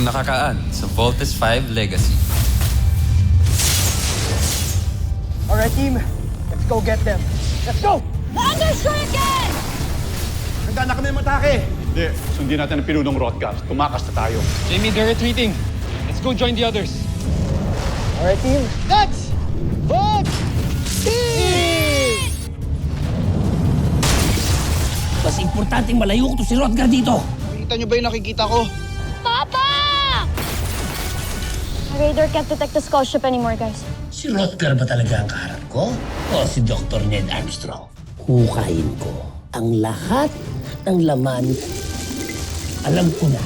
nakakaan sa Voltes 5 Legacy. Alright, team. Let's go get them. Let's go! Understricken! Handa na kami matake! Hindi, sundin natin ang pinunong Rothgar. Tumakas na tayo. Jamie, they're retreating. Let's go join the others. Alright, team. Let's vote! Mas importanteng malayo ko to si Rodgar dito. Nakita niyo ba yung nakikita ko? Papa! Radar can't detect the skull ship anymore, guys. Si Rodgar ba talaga ang kaharap ko? O si Dr. Ned Armstrong? Hukayin ko ang lahat ng laman. Alam ko na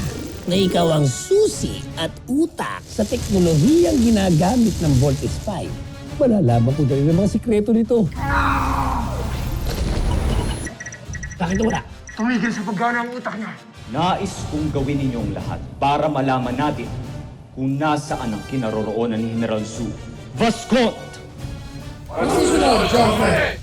ikaw ang susi at utak sa teknolohiyang ginagamit ng Voltes 5. Malalaman ko dahil ng mga sikreto nito. Bakit wala? Tumigil sa paggana ang utak niya. Nais kong gawin ninyong lahat para malaman natin kung nasaan ang kinaroroonan ni General Su. Vascot!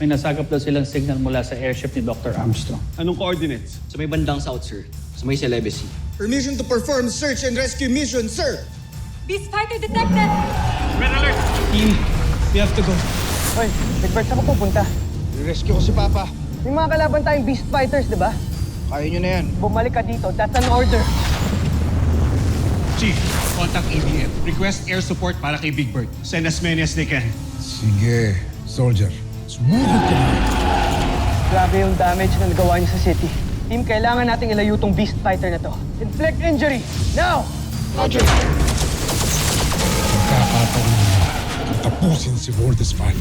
May nasagap daw silang signal mula sa airship ni Dr. Armstrong. Anong coordinates? Sa may bandang south, sir. Sa may Celebes. Permission to perform search and rescue mission, sir! Beast fighter detected! Team, we have to go. Hoy, Big Bird, saan ka pupunta? I-rescue ko si Papa. May mga kalaban tayong beast fighters, di ba? Kaya niyo na yan. Bumalik ka dito. That's an order. Chief, contact ABM. Request air support para kay Big Bird. Send as many as they can. Sige, soldier. Sumugod ka na. Grabe yung damage na nagawa niyo sa city. Team, kailangan nating ilayo tong beast fighter na to. Inflict injury! Now! Roger! Magkakataon na tapusin si Voltes 5.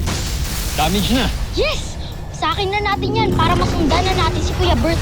Damage na. Yes! Sa akin na natin yan para masundan na natin si Kuya Bert.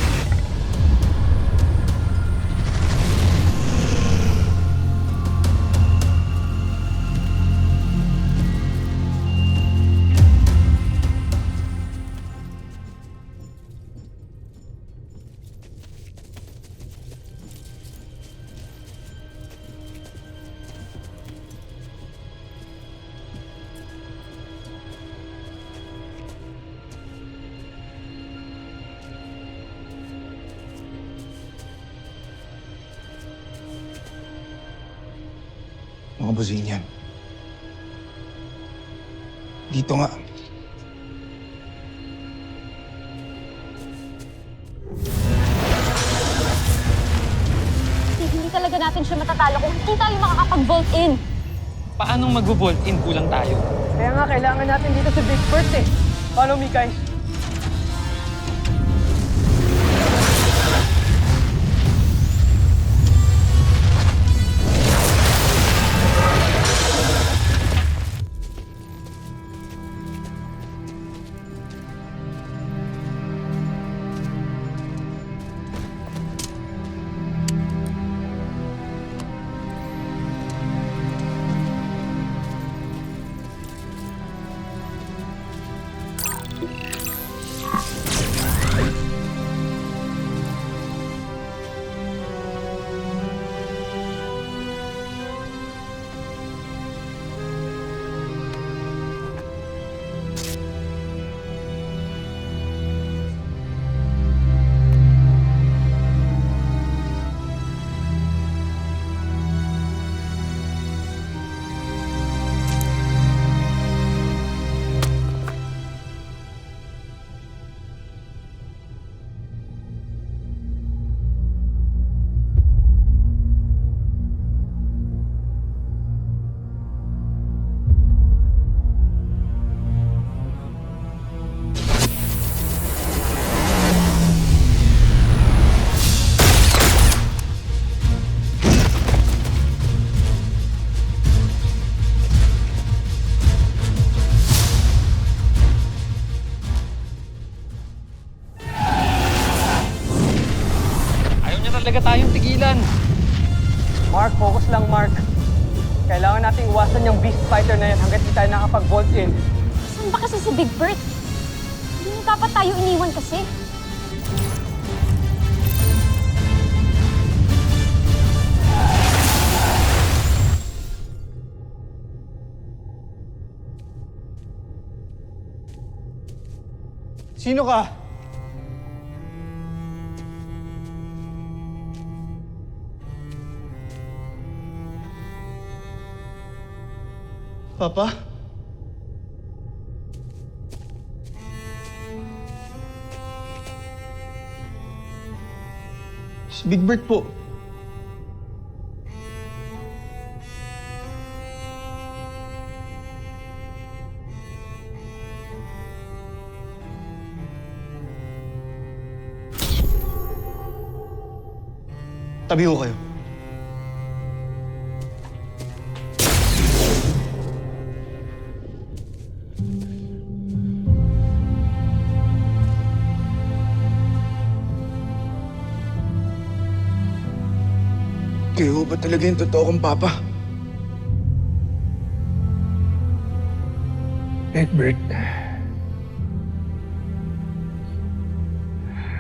Mga buzin yan. Dito nga. Hindi talaga natin siya matatalo kung hindi tayo makakapag-vault in. Paanong mag-vault in kulang tayo? Kaya nga, kailangan natin dito si Big Bird eh. Follow me, guys. Talaga tayong tigilan. Mark, focus lang, Mark. Kailangan nating iwasan yung beast fighter na yan hanggat di tayo nakapag-vault in. Saan ba kasi si Big Bird? Hindi na dapat tayo iniwan kasi. Sino ka? Papa? Si Big Bird po. Tabi ko kayo. Kayo ba talaga yung totoo kong papa? Egbert.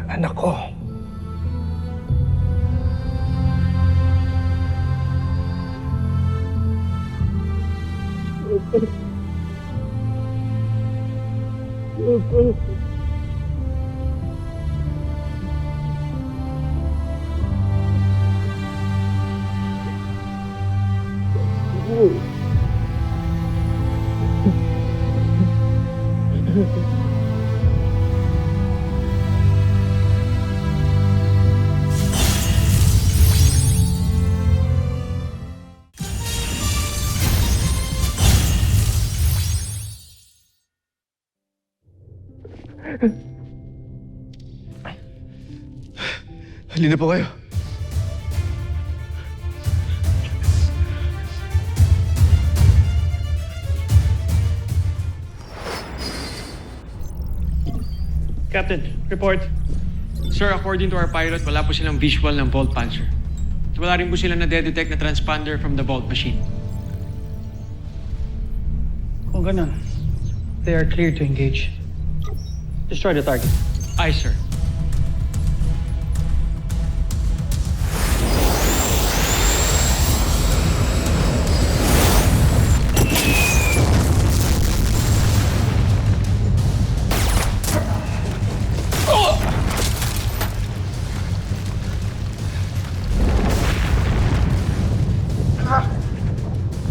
Anak ko. Halina po kayo. Captain, report. Sir, according to our pilot, wala po silang visual ng Volt Panzer. At wala rin po sila na-detect na transponder from the Volt machine. Kung ganun, they are clear to engage. Destroy the target. Aye, sir.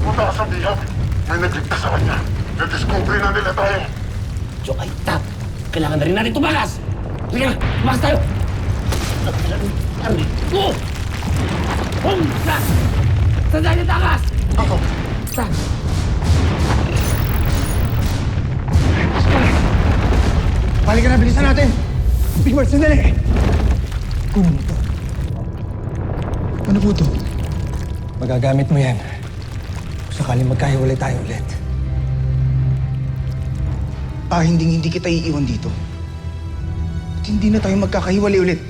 Punta ka sa bihag. May nagligtas sa kanya. Na-discovery na nila tayo. Joke ay tap. Kailangan na rin natin tumakas. Sige na, tumakas tayo. Go! Sa! Saan tayo takas? Ako. Sa! Balik na, bilisan natin! Big Bird, sandali! Kunin mo to. Ano po to? Magagamit mo yan. Kung sakaling magkahiwalay tayo ulit. Hindi kita iiwan dito. At hindi na tayo magkakahiwalay ulit.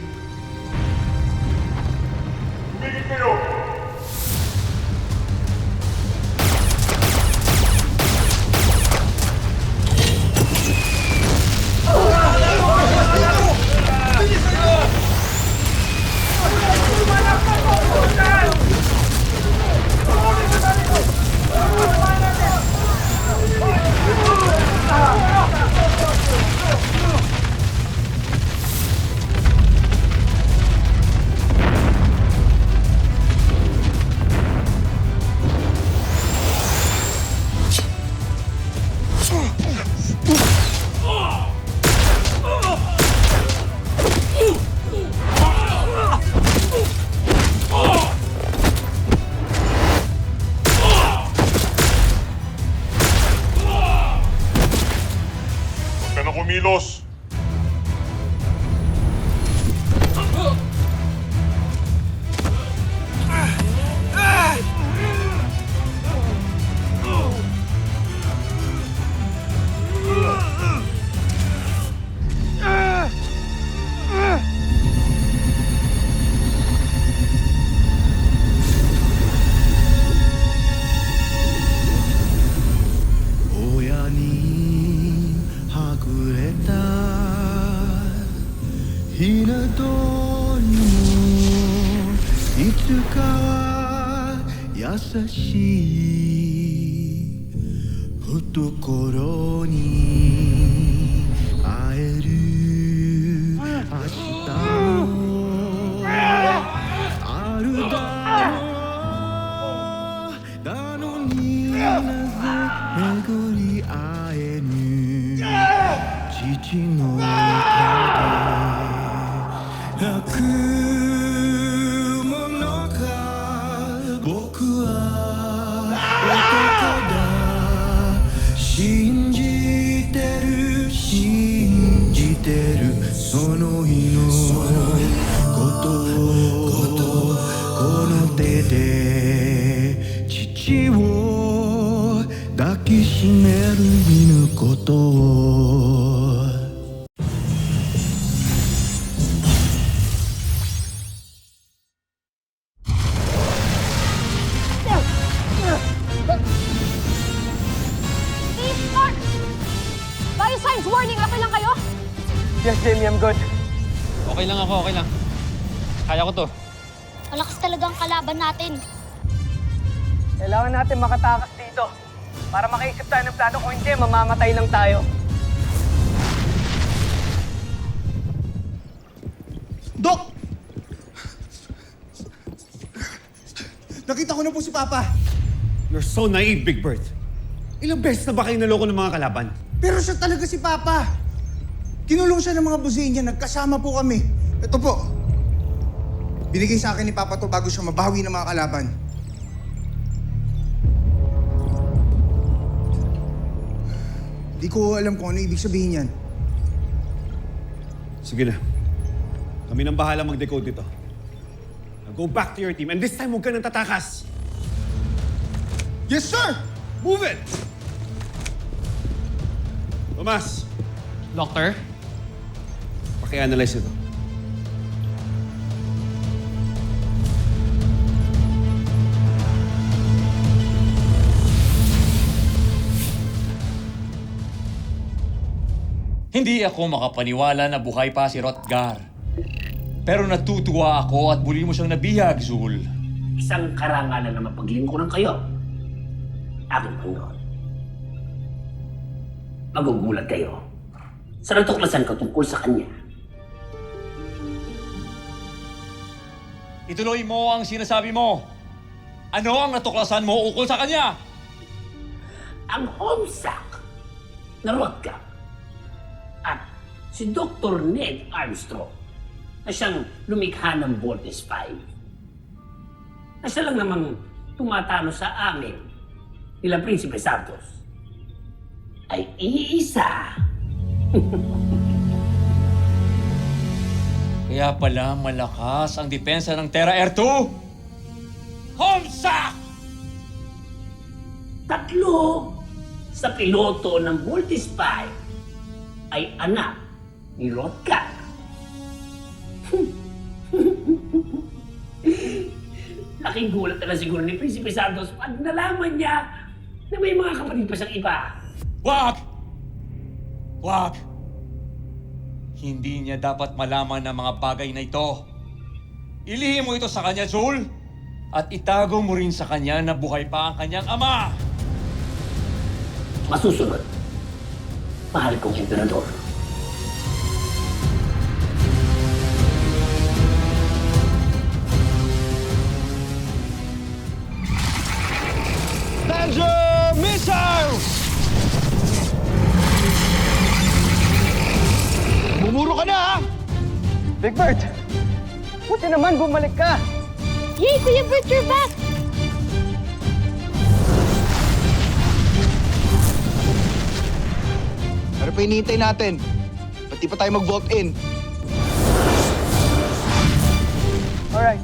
Kumilos! Steve, Mark! Biosigns warning, okay lang kayo? Yes, Jamie, I'm good. Okay lang ako, okay lang. Kaya ko to. Malakas talaga ang kalaban natin. Kailangan natin makatakas dito. Para makaisip tayo ng plano, kung hindi, mamamatay lang tayo. Dok! Nakita ko na po si Papa. You're so naive, Big Bird. Ilang beses na ba kayo naloko ng mga kalaban? Pero siya talaga si Papa. Kinulong siya ng mga busin niya. Nagkasama po kami. Ito po. Binigay sa akin ni Papa to bago siya mabawi ng mga kalaban. Di ko alam kung ano ibig sabihin yan. Sige na. Kami nang bahala mag-decode dito. Now go back to your team and this time huwag ka nang tatakas. Yes, sir! Move it! Tomas, Doctor? paki-analyze ito. Hindi ako makapaniwala na buhay pa si Rotgar. Pero natutuwa ako at muli mo siyang nabihag, Zul. Isang karangalan na mapaglingkuran kayo. Aking Panginoon. Magugulat kayo sa natuklasan ko tungkol sa kanya. Ituloy mo ang sinasabi mo. Ano ang natuklasan mo ukol sa kanya? Ang homesack na Rotgar at si Dr. Ned Armstrong na siyang lumikha ng Voltes 5 na siya lang namang tumatalo sa amin nila Prinsipe Santos ay iisa. Kaya pala malakas ang depensa ng Terra Air 2. Homesack! 3 sa piloto ng Voltes 5 ay anak ni Rotgar. Laking gulat na siguro ni Prinsipe Santos pag nalaman niya na may mga kapatid pa siyang iba. Wag! Wag! Hindi niya dapat malaman ang mga bagay na ito. Ilihim mo ito sa kanya, Zul! At itago mo rin sa kanya na buhay pa ang kanyang ama! Masusunod, mahal kong emperador. Danger missile! Bumuro ka na, ha? Big Bird! Buti naman bumalik ka! Yay, Kuya Bert, you're back! Ano pa hinihintay natin? Pati pa tayo mag-vault in. Alright.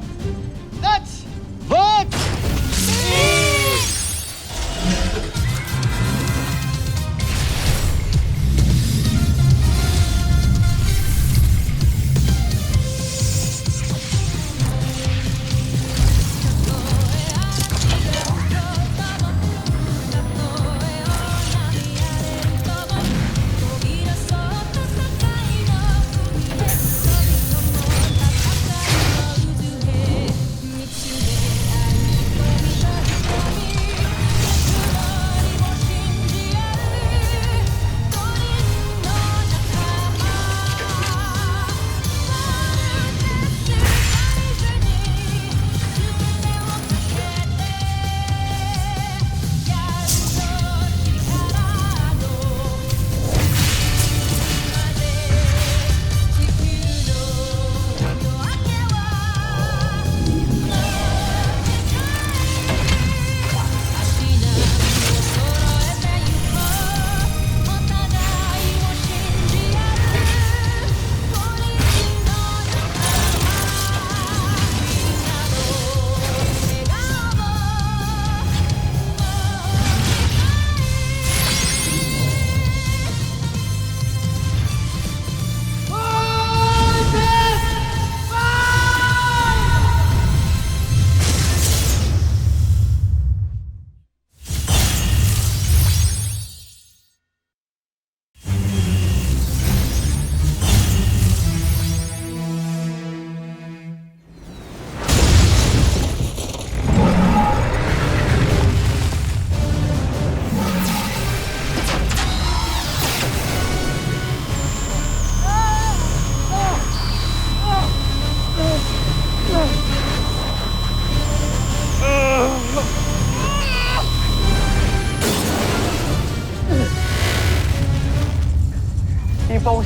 Let's vote!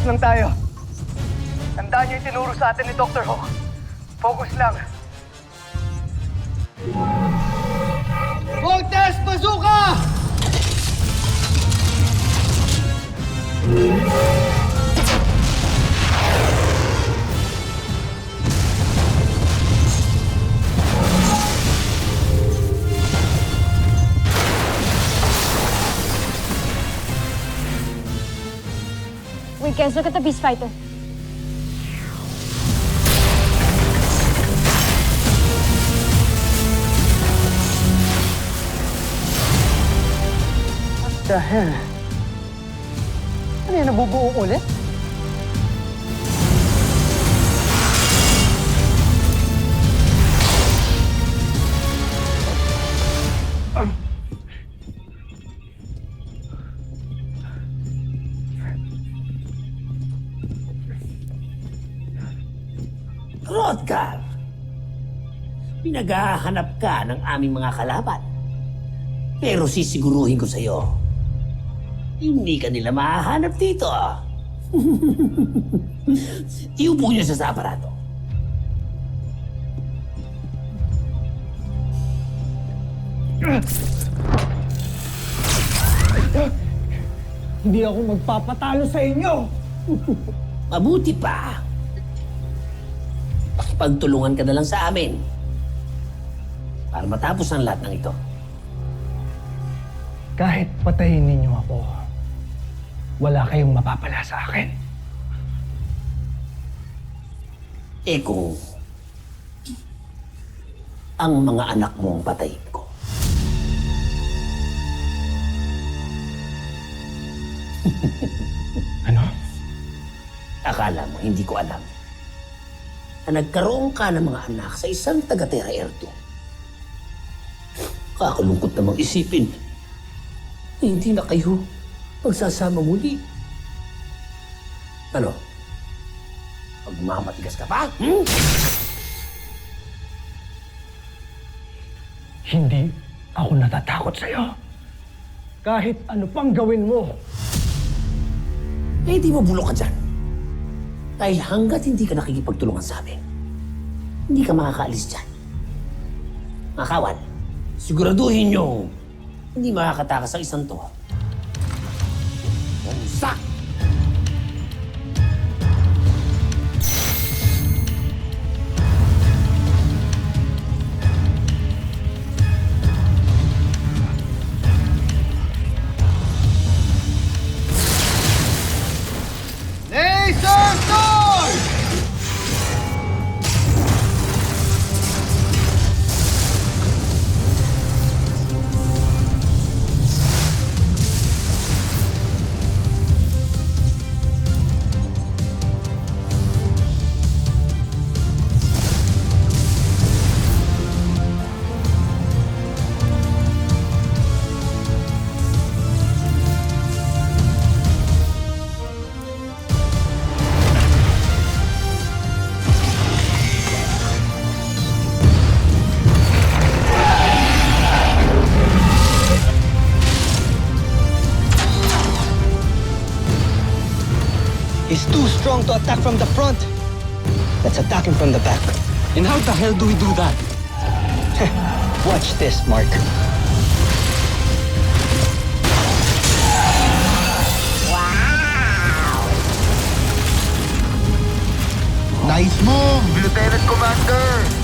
lang tayo. Tandaan niyo yung tinuro sa atin ni Dr. Ho. Focus lang. Voltes Bazooka! Wait, guys, look at the Beast Fighter. What the hell? Ano yan, nabubuo ulit? Rodgar, pinaghahanap ka ng aming mga kalaban. Pero sisiguruhin ko sa'yo, hindi ka nila mahahanap dito. Iupo niyo siya sa aparato. Hindi ako magpapatalo sa inyo! Mabuti pa. Pakipagtulungan ka na lang sa amin para matapos ang lahat ng ito. Kahit patayin ninyo ako, wala kayong mapapala sa akin. Eh kung ang mga anak mo ang patayin ko. Ano? Akala mo, hindi ko alam na nagkaroon ka ng mga anak sa isang taga-Terra Erdo. Kakalungkot namang isipin na hindi na kayo magsasama muli. Ano? Magmamatigas ka pa? Hmm? Hindi ako natatakot sa'yo. Kahit ano pang gawin mo. Eh, di mabulok ka dyan. Dahil hanggat hindi ka nakikipagtulungan sa amin, hindi ka makakaalis dyan. Mga kawan, siguraduhin nyo hindi makakatakas ang isang to. Bumsak! Laser Sword! He's too strong to attack from the front. Let's attack him from the back. And how the hell do we do that? Watch this, Mark. Nice move, Lieutenant Commander!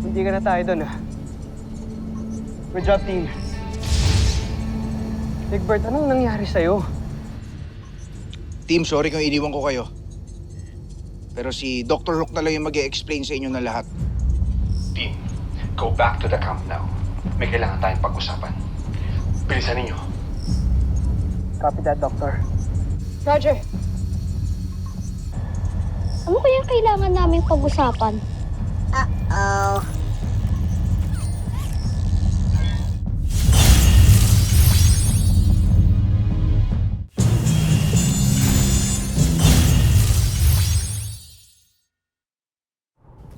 Hindi ka na tayo doon, ah. Good job, team. Big Bird, anong nangyari sa'yo? Team, sorry kung iniwan ko kayo. Pero si Dr. Hook na lang yung mag-e-explain sa inyo na lahat. Team, go back to the camp now. May kailangan tayong pag-usapan. Bilisan ninyo. Copy that, Doctor. Roger. Ano kayang kailangan naming pag-usapan?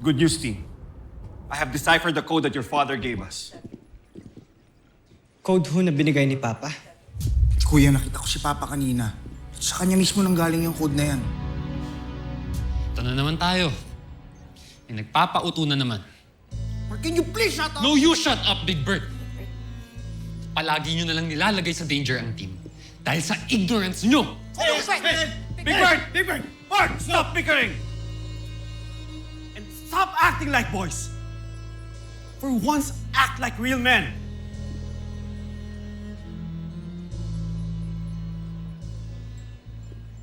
Good news, team. I have deciphered the code that your father gave us. Code ho na binigay ni Papa. Kuya, nakita ko si Papa kanina. Sa kanya mismo nang galing yung code na yan. Ito na naman tayo. May nagpapauto na naman. Or can you please shut up? No, you shut up, Big Bird! Palagi nyo na lang nilalagay sa danger ang team. Dahil sa ignorance nyo! Big Bird! Big Bird! Bart, stop bickering! And stop acting like boys! For once, act like real men!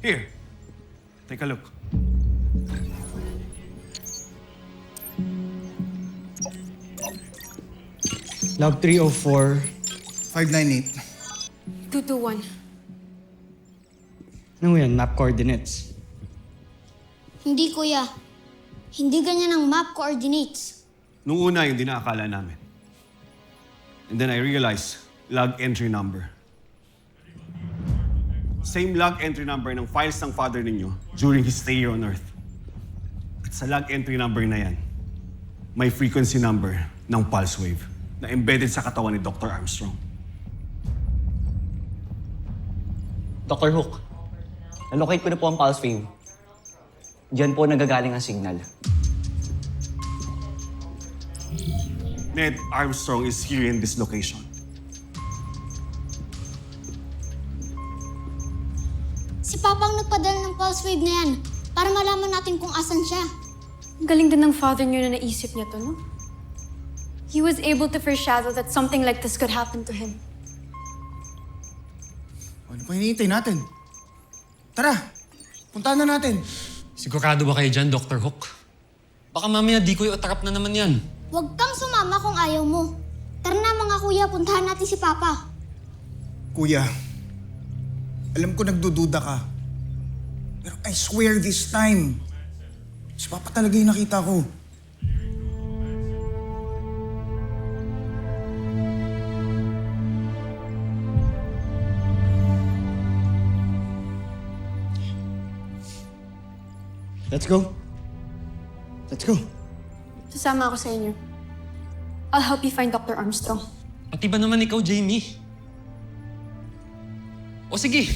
Here, take a look. Log 304. 598. 221. Ano yan? Map coordinates. Hindi, kuya. Hindi ganyan ang map coordinates. Nung una, yung dinaakala namin. And then I realized, log entry number. Same log entry number ng files ng father ninyo during his stay here on Earth. At sa log entry number na yan, may frequency number ng pulse wave na embedded sa katawan ni Dr. Armstrong. Dr. Hook, nalocate ko na po ang pulse wave. Diyan po nagagaling ang signal. Ned Armstrong is here in this location. Si Papa ang nagpadala ng pulse wave na yan para malaman natin kung asan siya. Galing din ng father niyo na naisip niya to, no? He was able to foreshadow that something like this could happen to him. Ano pa hinihintay natin? Tara, puntahan na natin. Sigurado ba kayo dyan, Dr. Hook? Baka mamaya di ko i-attrap na naman yan. Huwag kang sumama kung ayaw mo. Tara na mga kuya, puntahan natin si Papa. Kuya, alam ko nagdududa ka. Pero I swear this time, si Papa talaga yung nakita ko. Let's go. Let's go. Sasama ako sa inyo. I'll help you find Dr. Armstrong. Pati ba naman ikaw, Jamie? O sige,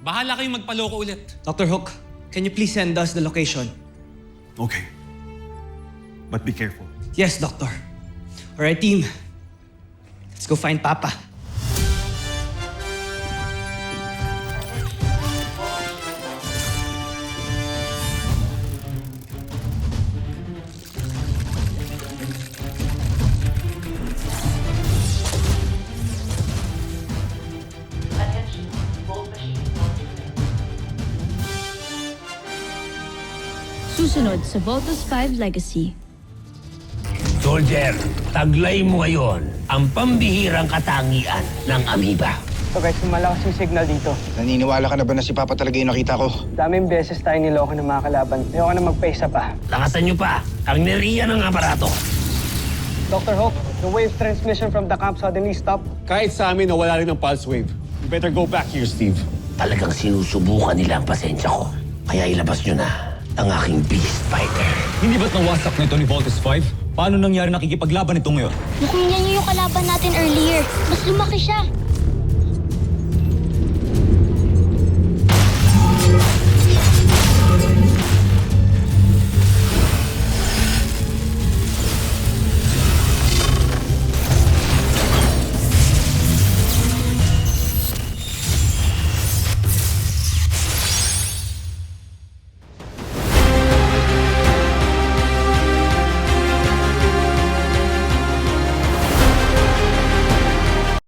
bahala kayong magpaloko ulit. Dr. Hook, can you please send us the location? Okay. But be careful. Yes, Doctor. All right, team. Let's go find Papa. Susunod sa Voltus 5 Legacy. Soldier, taglay mo ngayon ang pambihirang katangian ng amoeba. So guys, malakas yung signal dito. Naniniwala ka na ba na si Papa talaga yung nakita ko? Daming beses tayo niloko ng mga kalaban. Ayoko na magpaisa pa. Lakasan niyo pa ang neriya ng aparato. Dr. Hook, the wave transmission from the camp suddenly stopped. Kahit sa amin, nawala rin ang pulse wave. You better go back here, Steve. Talagang sinusubukan nila ang pasensya ko. Kaya ilabas niyo na ang aking beast fighter. Hindi ba't nawasak na ito ni Voltus 5? Paano nangyari nakikipaglaban ito ngayon? Mukhang yan yung kalaban natin earlier. Mas lumaki siya.